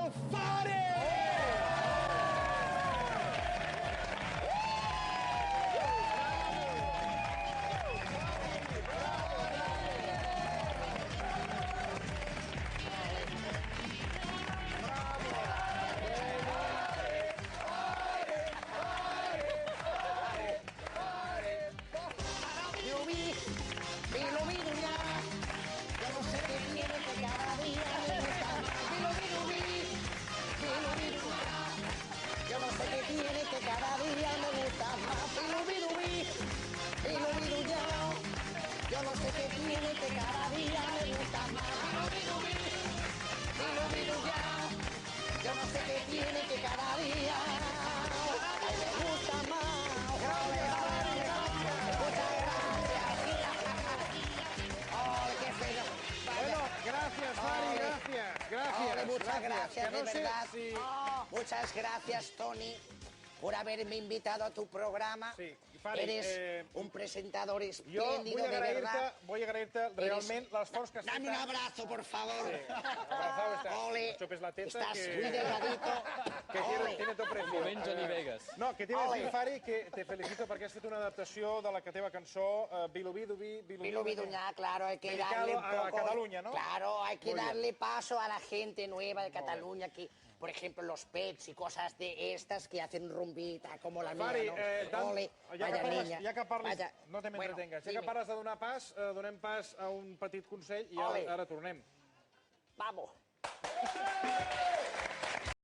el Fari! Yo no sé qué tiene que cada día me gusta más. Yo no sé qué tiene que cada día me gusta más. Yo no sé qué tiene que cada día me gusta más. Muchas gracias. ¡Oh, qué feo! Bueno, gracias, Fari, gracias. Muchas gracias, Que no de sé verdad. si- Muchas gracias, Tony, por haberme invitado a tu programa. Sí, Fari, Eres un presentador Jo espléndido, de verdad. vull agrair-te realment l'esforç que has fet. Dame un abrazo, por favor. Abrazado está. Ole. No chupes la teta, Estás que- muy delgadito. Que Ole. tiene tu precio. Moment Johnny Vegas. No, que t'he de Ole. dir, Fari, que te felicito perquè has fet una adaptació de la teva cançó Bilubidubi, Bilubiduñá, claro, hay que dedicado darle un a poco... Cataluña, ¿no? Claro, hay que Muy bien. darle paso a la gente nueva de Cataluña, que, por ejemplo, los Pets y cosas de estas que hacen rumbita, como la Fari, mía, ¿no? Ole, ja vaya niña. que parles, Vaya. no te m'entretengues, ja Bueno, que parles de donar pas, donem pas a un petit consell i Ole. ara tornem. Vamos.